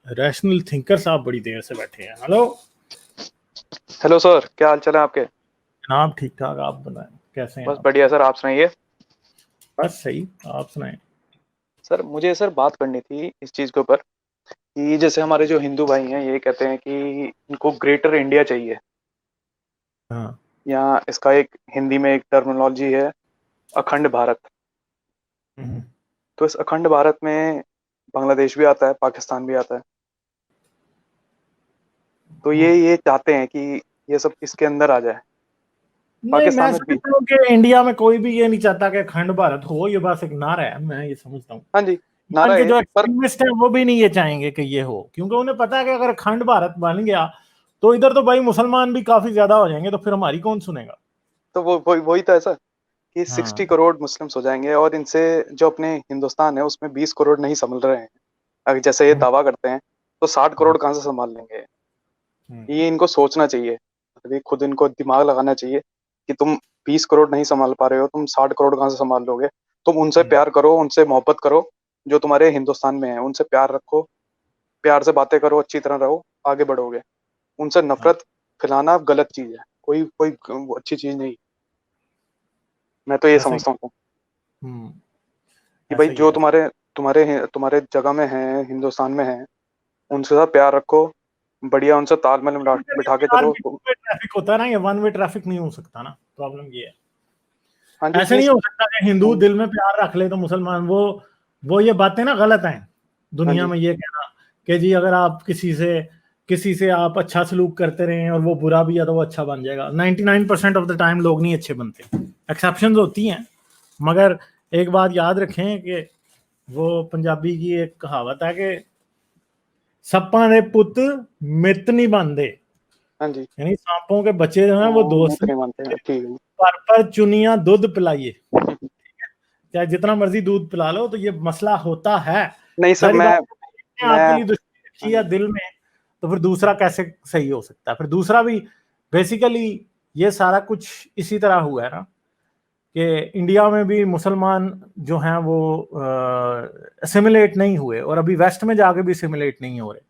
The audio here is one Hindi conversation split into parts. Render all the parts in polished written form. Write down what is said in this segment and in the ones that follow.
रैशनल थिंकर साहब बड़ी देर से बैठे हैं। हेलो। हेलो सर, क्या हाल चाल है आपके? जनाब ठीक ठाक, आप बताएं कैसे हैं बस आप? बढ़िया सर, आप सुनाइए। बस सही, आप सुनाएं। सर मुझे सर बात करनी थी इस चीज़ के ऊपर कि जैसे हमारे जो हिंदू भाई हैं ये कहते हैं कि इनको ग्रेटर इंडिया चाहिए, हाँ। या इसका एक हिंदी में एक टर्मिनोलॉजी है, अखंड भारत। हम्म। तो इस अखंड भारत में बांग्लादेश भी आता है, पाकिस्तान भी आता है। तो ये चाहते हैं कि ये सब इसके अंदर आ जाए, नहीं, मैं पाकिस्तान में भी। समझता हूँ कि इंडिया में कोई भी ये नहीं चाहता कि अखंड भारत हो। ये बस एक नारा है, मैं ये समझता हूँ। हाँ जी, नारा इवन के है जो पर। एक्सट्रीमिस्ट हैं वो भी नहीं ये चाहेंगे कि ये हो, क्योंकि उन्हें पता है कि अगर अखंड भारत बन गया तो इधर तो भाई मुसलमान भी काफी ज्यादा हो जाएंगे, तो फिर हमारी कौन सुनेगा। तो वो वही तो है सर कि 60 करोड़ मुस्लिम्स हो जाएंगे, और इनसे जो अपने हिंदुस्तान है उसमें 20 करोड़ नहीं संभल रहे हैं। अगर जैसे ये हाँ। दावा करते हैं तो 60 करोड़ कहाँ से संभाल लेंगे? ये इनको सोचना चाहिए, अभी खुद इनको दिमाग लगाना चाहिए कि तुम 20 करोड़ नहीं संभाल पा रहे हो, तुम 60 करोड़ कहाँ से संभाल लोगे? तुम उनसे प्यार करो, उनसे मोहब्बत करो, जो तुम्हारे हिंदुस्तान में है उनसे प्यार रखो, प्यार से बातें करो, अच्छी तरह रहो, आगे बढ़ोगे। उनसे हाँ। नफरत फैलाना गलत चीज है, कोई कोई अच्छी चीज नहीं। मैं तो ये ऐसा ही। समझता हूँ हम्म। कि भाई ऐसा ही जो है। तुम्हारे तुम्हारे तुम्हारे जगह में है, हिंदुस्तान में है, उनसे साथ प्यार रखो, बढ़िया उनसे तालमेल बिठा के प्यार चलो। भी टू वे ट्रैफिक होता है ना, ये वन वे ट्रैफिक नहीं हो सकता ना। प्रॉब्लम ये है। हाँ जी, ऐसे नहीं प्लीज। हो सकता कि हिंदू दिल में प्यार रख ले तो मुसलमान वो ये बातें ना गलत हैं हाँ दुनिया जी। में ये कहना कि जी अगर आप किसी से आप अच्छा सलूक करते रहें और वो बुरा भी है तो वो अच्छा बन जाएगा। 99% ऑफ द टाइम लोग नहीं अच्छे बनते, एक्सेप्शंस होती हैं। मगर एक बात याद रखें कि वो पंजाबी की एक कहावत है कि सप्पा दे पुत मित नहीं बनते, हाँ जी। यानी सांपों के बच्चे जो हैं वो हाँ, मैं दोस्त तो नहीं नहीं मानते हैं, बनते। ठीक है। पर चुनिया दूध पिलाइए, चाहे जितना मर्जी दूध पिला लो, तो ये मसला होता है। नहीं सर, जाहिर मैं बात है, मैं आपके लिए दुश्मनी हाँ रखी है जी। दिल में, तो फिर दूसरा कैसे सही हो सकता है? फिर दूसरा भी बेसिकली ये सारा कुछ इसी तरह हुआ है ना कि इंडिया में भी मुसलमान जो हैं वो असिमिलेट नहीं हुए, और अभी वेस्ट में जाके भी असिमिलेट नहीं हो रहे।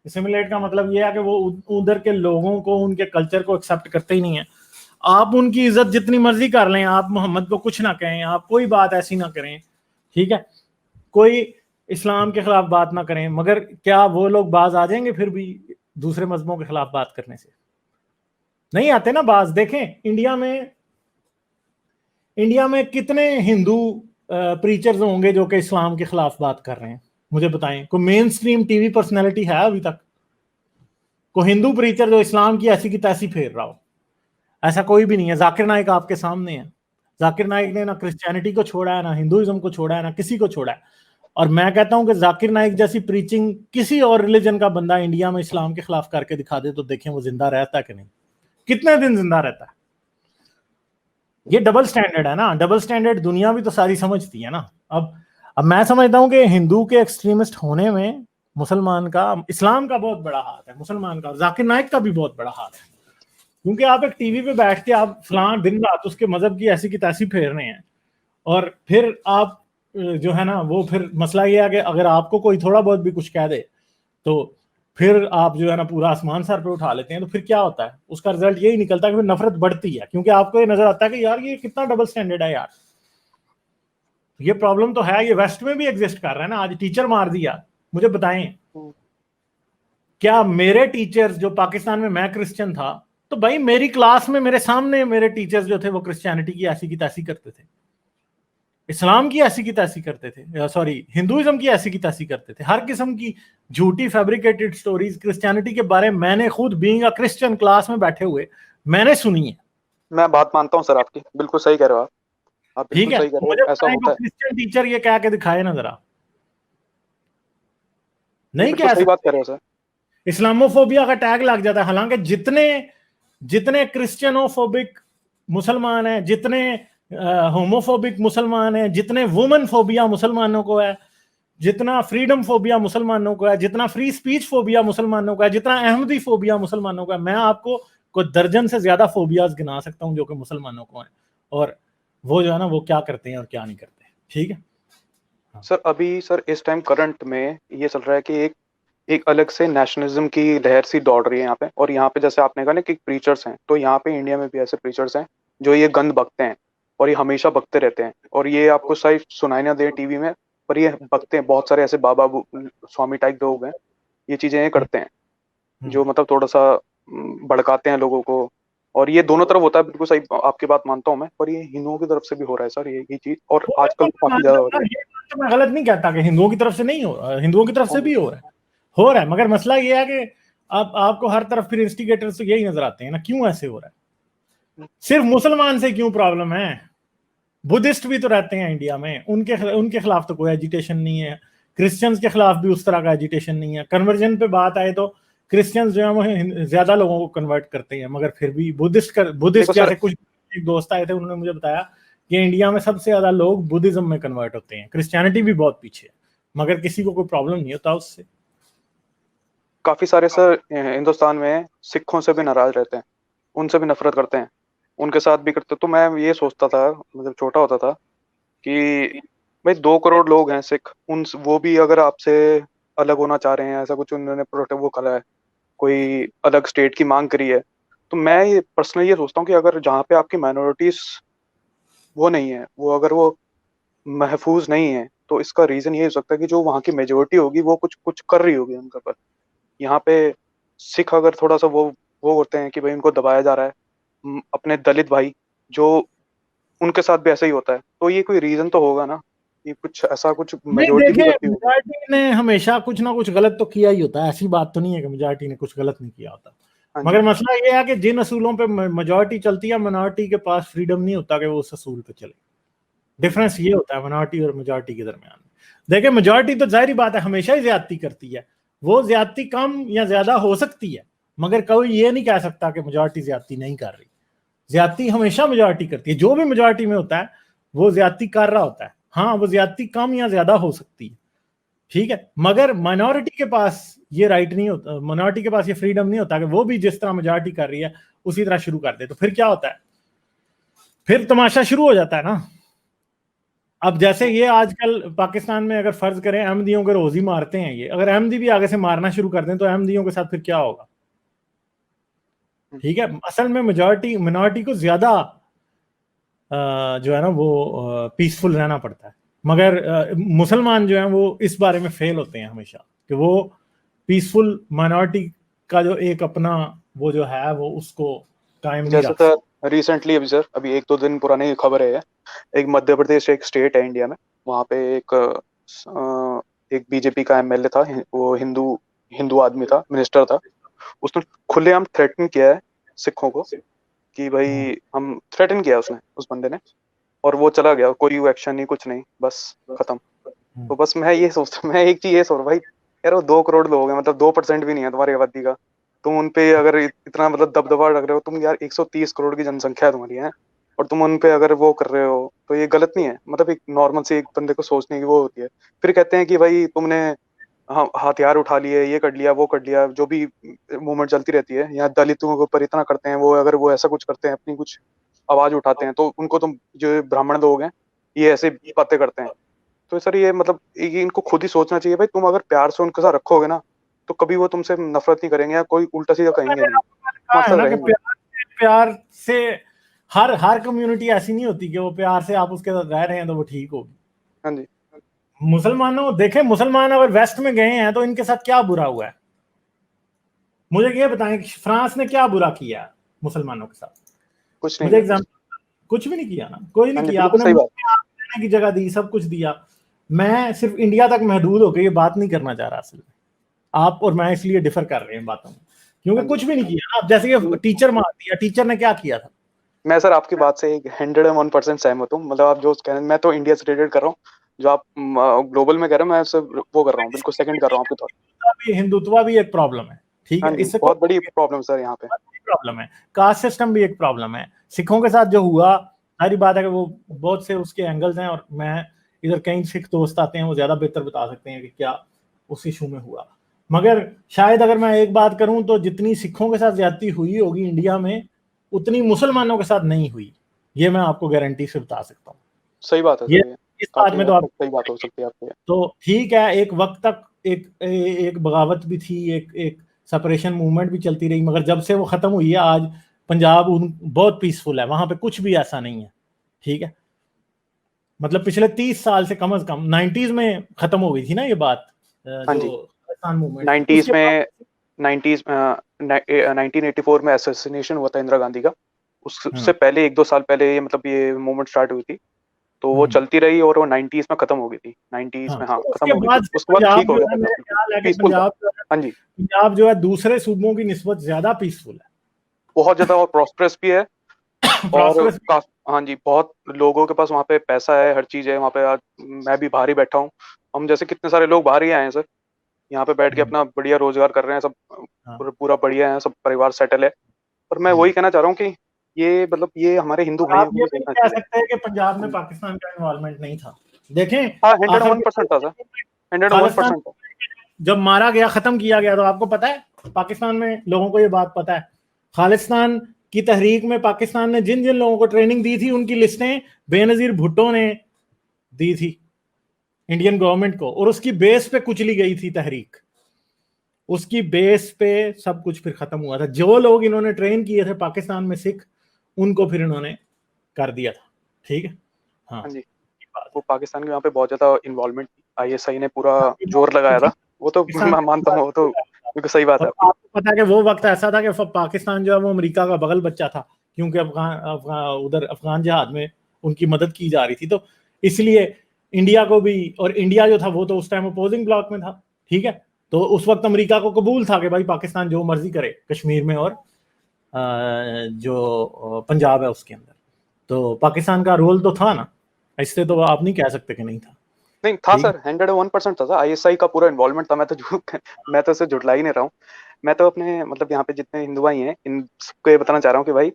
असिमिलेट का मतलब ये है कि वो उधर के लोगों को, उनके कल्चर को एक्सेप्ट करते ही नहीं है। आप उनकी इज्जत जितनी मर्जी कर लें, आप मोहम्मद को कुछ ना कहें, आप कोई बात ऐसी ना करें, ठीक है, कोई इस्लाम के खिलाफ बात ना करें, मगर क्या वो लोग बाज आ जाएंगे फिर भी दूसरे मजहबों के खिलाफ बात करने से? नहीं आते ना बाज। देखें इंडिया में कितने हिंदू प्रीचर्स होंगे जो कि इस्लाम के खिलाफ बात कर रहे हैं? मुझे बताएं, कोई मेन स्ट्रीम टीवी पर्सनैलिटी है अभी तक कोई हिंदू प्रीचर जो इस्लाम की ऐसी की तैसी फेर रहा हो? ऐसा कोई भी नहीं है। जाकिर नाइक आपके सामने है। जाकिर नाइक ने ना क्रिश्चियनिटी को छोड़ा है, ना हिंदुइज्म को छोड़ा है, ना किसी को छोड़ा है। और मैं कहता हूं कि जाकिर नाइक जैसी प्रीचिंग किसी और रिलीजन का बंदा इंडिया में इस्लाम के खिलाफ करके दिखा दे तो देखें वो जिंदा रहता है कि नहीं, कितने दिन जिंदा रहता है। ये डबल स्टैंडर्ड है ना, डबल स्टैंडर्ड दुनिया भी तो सारी समझती है ना। अब मैं समझता हूं कि हिंदू के एक्सट्रीमिस्ट होने में मुसलमान का, इस्लाम का बहुत बड़ा हाथ है, मुसलमान का और जाकिर नाइक का भी बहुत बड़ा हाथ है। क्योंकि आप एक टीवी पे बैठ के आप फलां दिन रात उसके मजहब की ऐसी की तैसी फेर रहे हैं, और फिर आप जो है ना, वो फिर मसला ये है कि अगर आपको कोई थोड़ा बहुत भी कुछ कह दे तो फिर आप जो है ना पूरा आसमान सर पे उठा लेते हैं। तो फिर क्या होता है? उसका रिजल्ट यही निकलता है कि फिर नफरत बढ़ती है, क्योंकि आपको ये नजर आता है कि यार ये कितना डबल स्टैंडर्ड है यार। ये प्रॉब्लम तो है, ये वेस्ट में भी एग्जिस्ट कर रहा है ना। आज टीचर मार दिया, मुझे बताएं, क्या मेरे टीचर्स जो पाकिस्तान में, मैं क्रिश्चियन था, तो भाई मेरी क्लास में मेरे सामने मेरे टीचर्स जो थे वो क्रिश्चियनिटी की ऐसी की तैसी करते थे, इस्लाम की ऐसी की तैसी करते थे, सॉरी हिंदुइज्म की ऐसी की तैसी करते थे। हर किस्म की झूठी फैब्रिकेटेड स्टोरीज क्रिश्चियनिटी के बारे में मैंने खुद बीइंग अ क्रिश्चियन क्लास में बैठे हुए मैंने सुनी है। मैं बात मानता हूँ सर आपकी, बिल्कुल सही कह रहे हो आप ठीक बिल्कुल है, सही कह तो रहे हो, मुझे ऐसा बताएं, होता तो है। क्रिश्चियन टीचर ये कह के दिखाए ना जरा। नहीं, नहीं बिल्कुल कह सही बात सकते। कर रहे हो सर। इस्लामोफोबिया का टैग लग जाता है, हालांकि जितने जितने क्रिश्चियनोफोबिक मुसलमान हैं, जितने होमोफोबिक मुसलमान हैं, जितने वुमन फोबिया मुसलमानों को है, जितना फ्रीडम फोबिया मुसलमानों को है, जितना फ्री स्पीच फोबिया मुसलमानों का है, जितना अहमदी फोबिया मुसलमानों का है, मैं आपको कोई दर्जन से ज्यादा फोबियाज गिना सकता हूं जो कि मुसलमानों को है। और वो जो है ना वो क्या करते हैं और क्या नहीं करते। ठीक है। हाँ। सर अभी सर इस टाइम करंट में ये चल रहा है कि एक एक अलग से नेशनलिज्म की लहर सी दौड़ रही है यहाँ पे। और यहाँ पे जैसे आपने कहा ना कि प्रीचर्स हैं, तो यहाँ पे इंडिया में भी ऐसे प्रीचर्स हैं जो ये गंद बकते हैं और ये हमेशा बकते रहते हैं। और ये आपको सही सुनाई ना दे टीवी में, पर ये बकते हैं। बहुत सारे ऐसे बाबा स्वामी टाइप लोग हैं, ये चीजें ये करते हैं जो मतलब थोड़ा सा भड़काते हैं लोगों को। और ये दोनों तरफ होता है, बिल्कुल सही आपकी बात मानता हूँ मैं, पर ये हिंदुओं की तरफ से भी हो रहा है सर ये चीज, और आजकल तो काफी ज्यादा हो रही है। ये बात तो मैं गलत नहीं कहता कि हिंदुओं की तरफ से नहीं हो रहा, हिंदुओं की तरफ से भी हो रहा है, मगर मसला ये है कि अब आपको हर तरफ फिर इंस्टिगेटर्स तो यही नजर आते हैं ना, क्यों ऐसे हो रहा है? सिर्फ मुसलमान से क्यों प्रॉब्लम है? बुद्धिस्ट भी तो रहते हैं इंडिया में, उनके खिलाफ तो कोई एजिटेशन नहीं है, क्रिश्चियंस के खिलाफ भी उस तरह का एजिटेशन नहीं है। कन्वर्जन पे बात आए तो क्रिश्चियंस जो है वो ज्यादा लोगों को कन्वर्ट करते हैं, मगर फिर भी बुद्धिस्ट जैसे कुछ एक दोस्त आए थे, उन्होंने मुझे बताया कि इंडिया में सबसे ज्यादा लोग बुद्धिज्म में कन्वर्ट होते हैं, क्रिश्चियनिटी भी बहुत पीछे है, मगर किसी को कोई प्रॉब्लम नहीं होता उससे। काफी सारे सर हिंदुस्तान में सिखों से भी नाराज रहते हैं, उनसे भी नफरत करते हैं, उनके साथ भी करते। तो मैं ये सोचता था मतलब छोटा होता था कि भाई 2 करोड़ लोग हैं सिख, उन वो भी अगर आपसे अलग होना चाह रहे हैं, ऐसा कुछ उन्होंने प्रोटेक्ट वो करा है, कोई अलग स्टेट की मांग करी है, तो मैं ये पर्सनली ये सोचता हूँ कि अगर जहाँ पे आपकी माइनॉरिटीज वो नहीं है, वो अगर वो महफूज नहीं है, तो इसका रीजन ये हो सकता है कि जो वहाँ की मेजोरिटी होगी वो कुछ कुछ कर रही होगी उनका। पर यहाँ पे सिख अगर थोड़ा सा वो होते हैं कि भाई उनको दबाया जा रहा है, अपने दलित भाई जो उनके साथ भी ऐसा ही होता है, तो ये कोई रीजन तो होगा ना, ये कुछ ऐसा कुछ नहीं मेजोरिटी भी देखिए, करती होगी। मेजॉरिटी ने हमेशा कुछ ना कुछ गलत तो किया ही होता है, ऐसी बात तो नहीं है कि मेजॉरिटी ने कुछ गलत नहीं किया होता, हाँ जी। मगर मसला ये है कि जिन असूलों पे मेजॉरिटी चलती है, मिनॉरिटी के पास फ्रीडम नहीं होता कि वो उस असूल पे चले। डिफरेंस ये होता है मिनॉरिटी और मेजॉरिटी के दरमियान। देखिए मेजॉरिटी तो जाहिर बात है हमेशा ही ज्यादती करती है, वो ज्यादती कम या ज्यादा हो सकती है, मगर कोई ये नहीं कह सकता कि मेजॉरिटी ज्यादती नहीं कर रही। ज्यादती हमेशा मेजॉरिटी करती है, जो भी मेजॉरिटी में होता है वो ज्यादती कर रहा होता है। हाँ, वो ज्यादती कम या ज्यादा हो सकती है, ठीक है, मगर माइनॉरिटी के पास ये राइट नहीं होता, माइनॉरिटी के पास ये फ्रीडम नहीं होता कि वो भी जिस तरह मेजॉरिटी कर रही है उसी तरह शुरू कर दे। तो फिर क्या होता है? फिर तमाशा शुरू हो जाता है ना। अब जैसे ये आजकल पाकिस्तान में अगर फर्ज करें अहमदियों के रोज ही मारते हैं, ये अगर अहमदी भी आगे से मारना शुरू कर दें तो अहमदियों के साथ फिर क्या होगा? ठीक है, असल में मेजॉरिटी मिनॉरिटी को ज्यादा जो है ना वो पीसफुल रहना पड़ता है, मगर मुसलमान जो है वो इस बारे में फेल होते हैं हमेशा कि वो पीसफुल माइनॉरिटी का जो एक अपना वो जो है वो उसको कायम नहीं जैसे रख सर रिसेंटली अभी सर अभी 1-2 दिन पुरानी खबर है, एक मध्य प्रदेश एक स्टेट है इंडिया में, वहाँ पे एक बीजेपी का एमएलए था, वो हिंदू आदमी था, मिनिस्टर था। उसने खुलेआम थ्रेटन किया है सिखों को कि भाई हम थ्रेटन किया उसने, उस बंदे ने, और वो चला गया, कोई एक्शन नहीं कुछ नहीं, बस खत्म। तो बस मैं एक चीज ये सोच रहा भाई, यार वो 2 करोड़ लोग हैं, मतलब 2% भी नहीं है तुम्हारी आबादी का, तुम उनपे अगर इतना मतलब दबदबा रख रहे हो, तुम यार 130 करोड़ की जनसंख्या है तुम्हारी है, और तुम उनपे अगर वो कर रहे हो तो ये गलत नहीं है? मतलब एक नॉर्मल से एक बंदे को सोचने की वो होती है। फिर कहते हैं कि भाई तुमने हथियार उठा लिए, ये कर लिया वो कर लिया, जो भी मूवमेंट चलती रहती है यहाँ दलितों के ऊपर इतना करते हैं, वो अगर वो ऐसा कुछ करते हैं, अपनी कुछ आवाज उठाते हैं, तो उनको तुम जो ब्राह्मण लोग हैं ये ऐसे बातें करते हैं। तो सर ये मतलब ये इनको खुद ही सोचना चाहिए भाई, तुम अगर प्यार से उनके साथ रखोगे ना तो कभी वो तुमसे नफरत नहीं करेंगे या कोई उल्टा सीधा कहेंगे नहीं, कहा है मतलब ना कि रहेंगे। प्यार से हर कम्युनिटी ऐसी नहीं होती कि वो प्यार से आप उसके साथ रह रहे हैं तो वो ठीक होगी। हाँ जी। मुसलमानों देखें, मुसलमान अगर वेस्ट में गए हैं तो इनके साथ क्या बुरा हुआ है? मुझे ये बताएं कि फ्रांस ने क्या बुरा किया मुसलमानों के साथ? कुछ नहीं मुझे है। एग्जाम्पल, कुछ भी नहीं किया ना, कोई हाँ नहीं जी किया। बिल्कुल आपने सही मुझे बात। रहने की जगह दी, सब कुछ दिया। मैं सिर्फ इंडिया तक महदूद होकर ये बात नहीं करना चाह रहा असल में, आप और मैं इसलिए डिफर कर रहे हैं बातों में, क्योंकि हाँ जी। कुछ भी नहीं किया ना। अब जैसे कि टीचर मार दिया, टीचर ने क्या किया था? मैं सर आपकी बात से 101% सहमत हूँ, मतलब आप जो कह रहे हैं, मैं तो इंडिया से रिलेटेड कर रहा हूँ, जो आप ग्लोबल में कह रहे हो मैं सब वो कर रहा हूँ, बिल्कुल सेकंड कर रहा हूँ आपके थॉट। हिंदुत्व भी एक प्रॉब्लम है, ठीक हाँ है, जी इससे बहुत बड़ी कोई प्रॉब्लम सर यहाँ पे। प्रॉब्लम है। कास्ट सिस्टम भी एक प्रॉब्लम है। सिखों के साथ जो हुआ, सारी बात है कि वो बहुत से उसके एंगल्स हैं, और मैं इधर कई सिख दोस्त आते हैं वो ज्यादा बेहतर बता सकते हैं कि क्या उस इशू में हुआ। मगर शायद अगर मैं एक बात करूं तो जितनी सिखों के साथ ज्यादती हुई होगी इंडिया में, उतनी मुसलमानों के साथ नहीं हुई, ये मैं आपको गारंटी से बता सकता हूँ। सही बात है ये सर, ये इस बात काफी में तो हद आप तक सही बात हो सकती है आपकी। तो ठीक है, एक वक्त तक एक बगावत भी थी, एक सेपरेशन मूवमेंट भी चलती रही, मगर जब से वो खत्म हुई है आज पंजाब बहुत पीसफुल है, वहां पे कुछ भी ऐसा नहीं है। ठीक है, मतलब पिछले 30 साल से कम 90s में खत्म हो गई थी ना ये बात, जो खालिस्तान मूवमेंट 90s में 1984 में असैसिनेशन हुआ था इंदिरा गांधी का, उससे पहले 1-2 साल पहले ये मतलब ये मूवमेंट स्टार्ट हुई थी, तो वो चलती रही और वो 90s में खत्म हो गई थी। 90s में खत्म हो गई थी, उसके बाद ठीक हो गया था, पीसफुल था। हाँ जी, पंजाब जो है दूसरे सूबों की निस्बत ज्यादा पीसफुल है, बहुत ज्यादा, और प्रॉस्परस भी है और हाँ जी, बहुत लोगों के पास वहाँ पे पैसा है, हर चीज है वहाँ पे। आज मैं भी बाहर ही बैठा हूँ, हम जैसे कितने सारे लोग बाहर ही आए हैं सर, यहाँ पे बैठ के अपना बढ़िया रोजगार कर रहे हैं सब, पूरा बढ़िया है, सब परिवार सेटल है। और मैं वही कहना चाह रहा हूँ कि ये मतलब ये हमारे हिंदू भाइयों को भी देखना चाहिए। कह सकते हैं कि पंजाब में पाकिस्तान का इन्वॉल्वमेंट नहीं था। देखें, 101% था सर, 101% था। जब मारा गया, खत्म किया गया, तो आपको पता है पाकिस्तान में लोगों को ये बात पता है, खालिस्तान की तहरीक में पाकिस्तान ने जिन जिन लोगों को ट्रेनिंग दी थी उनकी लिस्टें बेनजीर भुट्टो ने दी थी इंडियन गवर्नमेंट को, और उसकी बेस पे कुचली गई थी तहरीक, उसकी बेस पे सब कुछ फिर खत्म हुआ था। जो लोग इन्होंने ट्रेन किए थे पाकिस्तान में सिख, उनको फिर इन्होंने कर दिया था। ठीक है, हाँ जी, वो पाकिस्तान के वहाँ पे बहुत ज्यादा इन्वॉल्वमेंट, ISI ने पूरा जोर लगाया था, वो तो मैं मानता हूँ, वो तो बिल्कुल सही बात है। आपको पता है कि वो वक्त ऐसा था कि पाकिस्तान जो है वो अमेरिका का बगल बच्चा था, क्योंकि उधर अफगान जिहाद में उनकी मदद की जा रही थी, तो इसलिए इंडिया को भी, और इंडिया जो था वो तो उस टाइम अपोजिंग ब्लॉक में था। ठीक है, तो उस वक्त अमेरिका को कबूल था कि भाई पाकिस्तान जो मर्जी करे कश्मीर में और जो पंजाब है उसके अंदर, तो पाकिस्तान का रोल तो था ना, इससे तो आप नहीं कह सकते कि नहीं था। नहीं था सर, 101% था। ISI का पूरा इन्वॉल्वमेंट था, मैं तो इसे झुटला ही नहीं रहा हूँ। मैं तो अपने मतलब यहाँ पे जितने हिंदू भाई हैं इन सबको ये बताना चाह रहा हूँ कि भाई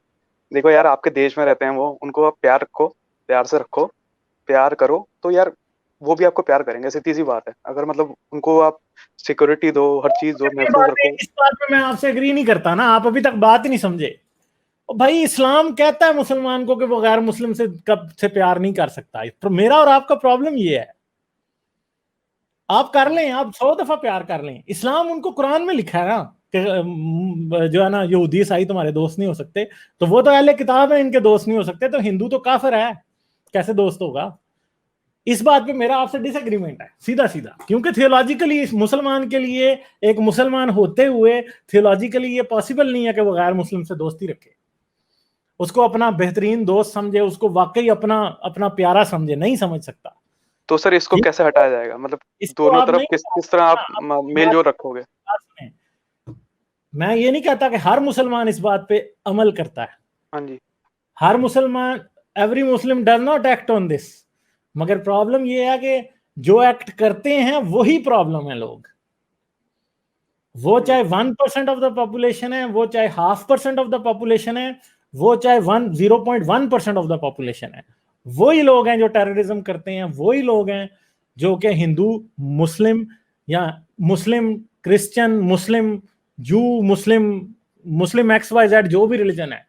देखो यार, आपके देश में रहते हैं वो, उनको आप प्यार रखो, प्यार से रखो, प्यार करो, तो यार वो भी आपको प्यार करेंगे, सीधी सी बात है। अगर मतलब उनको आप सिक्योरिटी दो, हर चीज दो, महफूज रखो। इस बात में मैं आपसे एग्री नहीं करता ना, आप अभी तक बात ही नहीं समझे। भाई इस्लाम कहता है मुसलमान को कि वो गैर मुस्लिम से कब से प्यार नहीं कर सकता। तो मेरा और आपका प्रॉब्लम ये है, आप कर लें, आप 100 दफा प्यार कर लें, इस्लाम उनको कुरान में लिखा है ना कि जो है ना यहूदी ईसाई तुम्हारे दोस्त नहीं हो सकते, तो वो तो अहले किताब है, इनके दोस्त नहीं हो सकते, तो हिंदू तो काफिर है, कैसे दोस्त होगा। इस बात पे मेरा आपसे डिसएग्रीमेंट है सीधा सीधा, क्योंकि थियोलॉजिकली मुसलमान के लिए, एक मुसलमान होते हुए थियोलॉजिकली ये पॉसिबल नहीं है कि वो गैर मुस्लिम से दोस्ती रखे, उसको अपना बेहतरीन दोस्त समझे, उसको वाकई अपना अपना प्यारा समझे, नहीं समझ सकता। तो सर इसको कैसे हटाया जाएगा, मतलब दोनों तरफ किस तरह आप मेल जोल रखोगे? मैं ये नहीं कहता कि हर मुसलमान इस बात पे अमल करता है, हाँ जी, हर मुसलमान, every Muslim does not act on this, मगर प्रॉब्लम ये है कि जो एक्ट करते हैं वही प्रॉब्लम है लोग, वो चाहे 1% ऑफ द पॉपुलेशन है, वो चाहे 0.5% ऑफ द पॉपुलेशन है, वो चाहे 0.1% ऑफ द पॉपुलेशन है, वही लोग हैं जो टेररिज्म करते हैं, वही लोग हैं जो कि हिंदू मुस्लिम या मुस्लिम क्रिश्चियन मुस्लिम जू मुस्लिम XYZ जो भी रिलीजन है,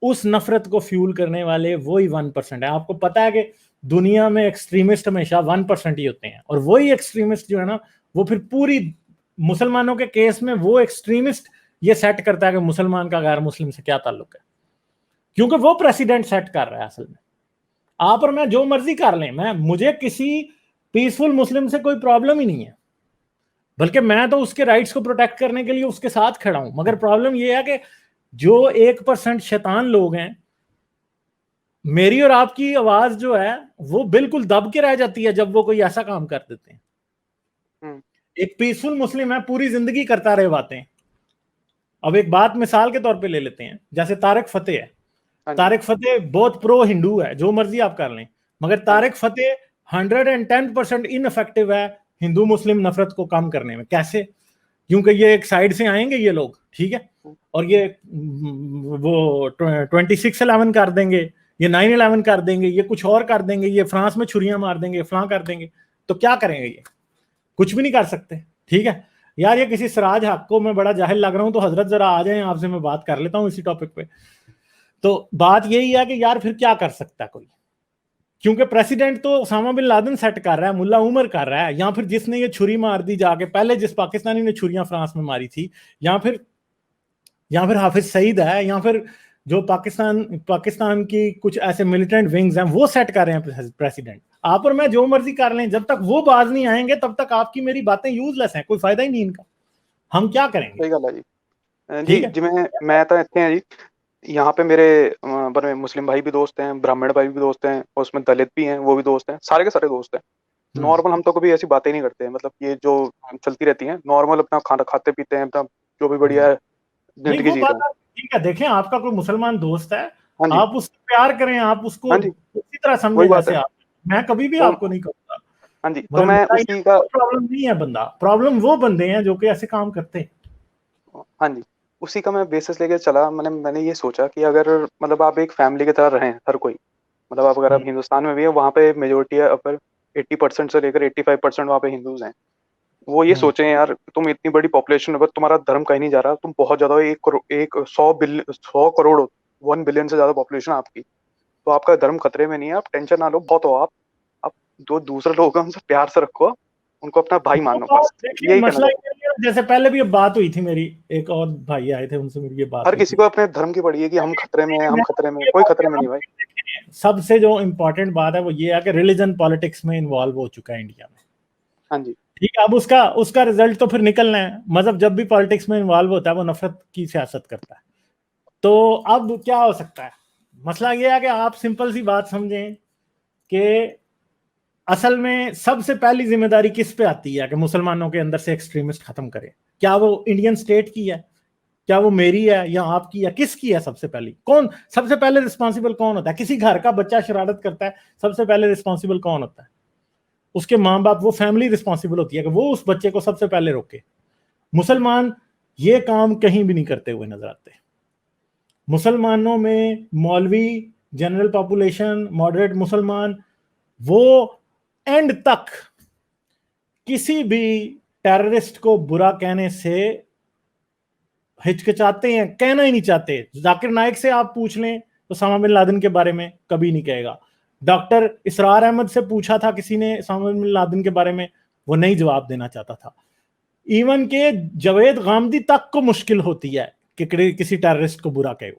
उस नफरत को फ्यूल करने वाले वही 1% है। आपको पता है कि दुनिया में एक्सट्रीमिस्ट हमेशा 1% ही होते हैं, और वही एक्सट्रीमिस्ट जो है ना, वो फिर पूरी मुसलमानों के केस में वो एक्सट्रीमिस्ट ये सेट करता है कि मुसलमान का गैर मुस्लिम से क्या ताल्लुक है, क्योंकि वो प्रेसिडेंट सेट कर रहा है। असल में आप और मैं जो मर्जी कर लें, मुझे किसी पीसफुल मुस्लिम से कोई प्रॉब्लम ही नहीं है, बल्कि मैं तो उसके राइट्स को प्रोटेक्ट करने के लिए उसके साथ खड़ा हूं। मगर प्रॉब्लम यह है कि जो 1% शैतान लोग हैं, मेरी और आपकी आवाज जो है वो बिल्कुल दब के रह जाती है जब वो कोई ऐसा काम कर देते हैं। एक पीसफुल मुस्लिम है, पूरी जिंदगी करता रहे बातें। अब एक बात मिसाल के तौर पे ले लेते हैं, जैसे तारिक फतेह है, तारिक फतेह बहुत प्रो हिंदू है, जो मर्जी आप कर लें, मगर तारिक फतेह 110% इनफेक्टिव है हिंदू मुस्लिम नफरत को कम करने में। कैसे? क्योंकि ये एक साइड से आएंगे ये लोग, ठीक है, और ये वो 26/11 कर देंगे, ये 9/11 कर देंगे, ये कुछ और कर देंगे, ये फ्रांस में छुरियां मार देंगे, फलां कर देंगे, तो क्या करेंगे? ये कुछ भी नहीं कर सकते। ठीक है यार, ये किसी सिराज हक को मैं बड़ा जाहिल लग रहा हूं, तो हजरत जरा आ जाएं, आपसे मैं बात कर लेता हूं इसी टॉपिक पे। तो बात यही है कि यार फिर क्या कर सकता है कोई? क्योंकि प्रेसिडेंट तो उसामा बिन लादेन सेट कर रहा है, मुल्ला उमर कर रहा है, या फिर जिसने ये छुरी मार दी जाके, पहले जिस पाकिस्तानी ने छुरियां फ्रांस में मारी थी, या फिर हाफिज सईद है, या फिर जो पाकिस्तान की कुछ ऐसे मिलिटेंट विंग्स हैं वो सेट कर रहे हैं प्रेसिडेंट। आप और मैं जो मर्जी कर लें, जब तक वो बाज नहीं आएंगे तब तक आपकी मेरी बातें यूजलेस हैं, कोई फायदा ही नहीं इनका। हम क्या करेंगे? सही गल है जी। ठीक जी है, जिवें मैं तो इत्थे हैं जी, यहाँ पे मेरे बने मुस्लिम भाई भी दोस्त हैं, ब्राह्मण भाई भी दोस्त हैं, और उसमें दलित भी हैं, वो भी दोस्त हैं, सारे के सारे दोस्त हैं। नॉर्मल हम तो कभी ऐसी बातें नहीं करते हैं, मतलब ये जो चलती रहती हैं नॉर्मल, अपना खाना खाते पीते हैं, अपना जो भी बढ़िया है नहीं जिंदगी वो जी बात रहे हैं। ठीक है। देखें, आपका कोई मुसलमान दोस्त है, हाँ जी, आप उससे प्यार करें, आप उसको हाँ जी, उसी तरह वही समझें बात है। जैसे आप। मैं कभी भी तो आपको नहीं कहूँगा, हाँ जी, तो मगर मैं मेरा ये उसी का प्रॉब्लम नहीं है बंदा, प्रॉब्लम वो बंदे हैं जो कि ऐसे काम करते हैं। हाँ जी, उसी का मैं बेसिस लेके चला। मैंने ये सोचा कि अगर मतलब आप एक फैमिली की तरह रहें हर कोई, मतलब आप अगर आप हिंदुस्तान में भी है, वहाँ पे मेजोरिटी है, अपर 80% से लेकर 85% वहाँ पे हिंदूज हैं। वो ये सोचें यार, तुम इतनी बड़ी पॉपुलेशन है, तुम्हारा धर्म कहीं नहीं जा रहा, तुम बहुत ज्यादा, 100 करोड़ 1 बिलियन से ज्यादा पॉपुलेशन है आपकी, तो आपका धर्म खतरे में नहीं है, आप टेंशन ना लो, बहुत हो आप जो दूसरे लोग हैं उनसे प्यार से रखो, उनको अपना भाई वो मानो, बात बस देखिए, यही कहना मसला चाहता ये है, जैसे पहले भी ये बात हुई थी मेरी, एक और भाई आए थे, उनसे मेरी ये हूँ। बात हर हुई किसी थी। को अपने धर्म की पड़ी है कि हम खतरे में हैं, हम खतरे में, कोई खतरे में नहीं भाई। सबसे जो इम्पोर्टेंट बात है वो ये है कि रिलीजन पॉलिटिक्स में इन्वॉल्व हो चुका है इंडिया में। हाँ जी, ठीक है, अब उसका रिजल्ट तो फिर निकलना है। मजहब जब भी पॉलिटिक्स में इन्वॉल्व होता है वो नफरत की सियासत करता है। तो अब क्या हो सकता है? मसला ये है कि आप सिंपल सी बात समझें कि असल में सबसे पहली जिम्मेदारी किस पे आती है कि मुसलमानों के अंदर से एक्सट्रीमिस्ट खत्म करें? क्या वो इंडियन स्टेट की है, क्या वो मेरी है, या आपकी है? किसकी है? सबसे पहली कौन, सबसे पहले रिस्पॉन्सिबल कौन होता है? किसी घर का बच्चा शरारत करता है, सबसे पहले रिस्पॉन्सिबल कौन होता है? उसके माँ बाप, वो फैमिली रिस्पॉन्सिबल होती है कि वो उस बच्चे को सबसे पहले रोके। मुसलमान ये काम कहीं भी नहीं करते हुए नजर आते। मुसलमानों में मौलवी, जनरल पॉपुलेशन, मॉडरेट मुसलमान, वो एंड तक किसी भी टेररिस्ट को बुरा कहने से हिचकिचाते हैं, कहना ही नहीं चाहते। जाकिर नाइक से आप पूछ लें तो उसामा बिन लादेन के बारे में कभी नहीं कहेगा। डॉक्टर इसरार अहमद से पूछा था किसी ने उसामा बिन लादेन के बारे में, वो नहीं जवाब देना चाहता था। इवन के जवेद गामदी तक को मुश्किल होती है कि किसी टेररिस्ट को बुरा कहे।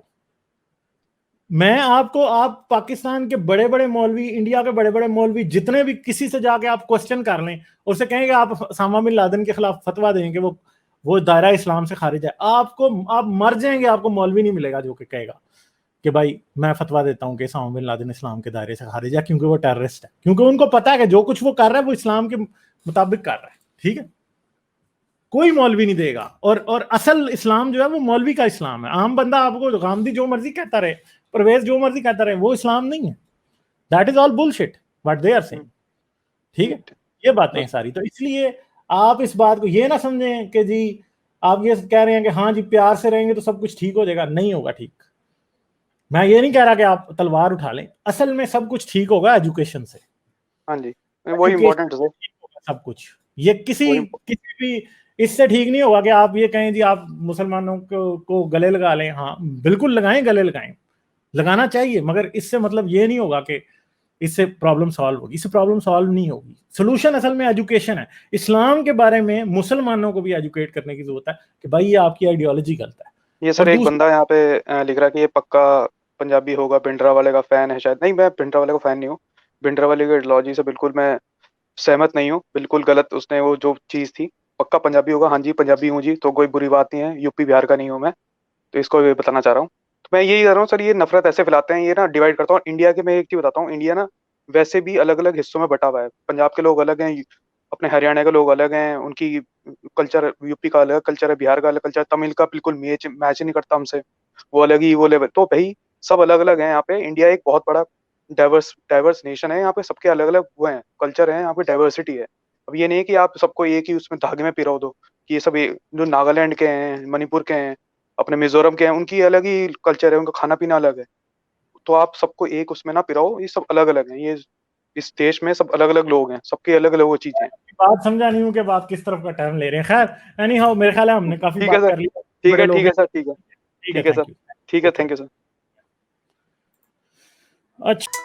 मैं आपको, आप पाकिस्तान के बड़े बड़े मौलवी, इंडिया के बड़े बड़े मौलवी जितने भी, किसी से जाके आप क्वेश्चन कर लें और उसे कहेंगे आप उसामा बिन लादेन के खिलाफ फतवा देंगे, वो दायरा इस्लाम से खारिज है, आप मर जाएंगे, आपको मौलवी नहीं मिलेगा जो कि कहेगा कि भाई मैं फतवा देता हूं कि उसामा बिन लादेन इस्लाम के दायरे से खारिज है, क्योंकि वो टेररिस्ट है। क्योंकि उनको पता है कि जो कुछ वो कर रहा है वो इस्लाम के मुताबिक कर रहा है। ठीक है, कोई मौलवी नहीं देगा। और असल इस्लाम जो है वो मौलवी का इस्लाम है। आम बंदा आपको गांधी जो मर्जी कहता रहे, परवेज जो मर्जी कहता रहे, वो इस्लाम नहीं है। That is all bullshit what they are saying. ठीक है, ये बातें हैं सारी। तो इसलिए आप इस बात को ये ना समझें कि जी आप ये कह रहे हैं कि हाँ जी प्यार से रहेंगे तो सब कुछ ठीक हो जाएगा। नहीं होगा ठीक। मैं ये नहीं कह रहा कि आप तलवार उठा लें, असल में सब कुछ ठीक होगा एजुकेशन से। हाँ जी, वही इम्पोर्टेंट है सब कुछ। ये किसी भी इससे ठीक नहीं होगा कि आप ये कहें जी आप मुसलमानों को गले लगा लें। हाँ बिल्कुल लगाएं, गले लगाएं, लगाना चाहिए, मगर इससे मतलब ये नहीं होगा कि इससे प्रॉब्लम सॉल्व होगी। इससे प्रॉब्लम सॉल्व नहीं होगी। सोल्यूशन असल में एजुकेशन है। इस्लाम के बारे में मुसलमानों को भी एजुकेट करने की जरूरत है कि भाई ये आपकी आइडियोलॉजी गलत है। ये सर। एक बंदा यहाँ पे लिख रहा है कि ये पक्का पंजाबी होगा, भिंडरा वाले का फैन है शायद। नहीं, मैं भिंडरा वाले का फैन नहीं हूँ, भिंडरा वाले की आइडियोलॉजी से बिल्कुल मैं सहमत नहीं हूँ, बिल्कुल गलत उसने वो जो चीज़ थी। पक्का पंजाबी होगा। हाँ जी, पंजाबी हूँ जी, तो कोई बुरी बात नहीं है, यूपी बिहार का नहीं हूँ मैं, तो इसको ये बताना चाह रहा हूँ। तो मैं यही कह रहा हूँ सर, ये नफरत ऐसे फैलाते हैं, ये ना डिवाइड करता हूँ इंडिया के। मैं एक चीज बताता हूँ, इंडिया ना वैसे भी अलग अलग हिस्सों में बटा हुआ है। पंजाब के लोग अलग हैं, अपने हरियाणा के लोग अलग हैं, उनकी कल्चर, यूपी का अलग कल्चर है, बिहार का अलग कल्चर, तमिल का बिल्कुल मैच नहीं करता हमसे, वो अलग ही वो लेवल। तो भाई सब अलग अलग है यहाँ पे। इंडिया एक बहुत बड़ा डाइवर्स नेशन है, यहाँ पे सबके अलग अलग वो हैं, कल्चर है, यहाँ पे डाइवर्सिटी है। अब ये नहीं है कि आप सबको एक ही उसमें धागे में पिरो दो कि ये सब जो नागालैंड के हैं, मणिपुर के हैं, अपने मिजोरम के हैं, उनकी अलग ही कल्चर है, उनका खाना पीना अलग है। तो आप सबको एक उसमें ना पिराओ, ये सब अलग अलग हैं। ये इस देश में सब अलग अलग लोग हैं, सबकी अलग अलग वो चीजें हैं। बात समझा नहीं हूँ कि बात किस तरफ का टर्न ले रहे हैं। खैर एनी हाउ, मेरे ख्याल है हमने काफी ठीक है बात सर, कर ली। ठीक बड़े है, लोग ठीक हैं। है सर, ठीक है, ठीक है, ठीक है सर, थैंक यू। ठीक है, ओके, थैंक यू सर। अच्छा।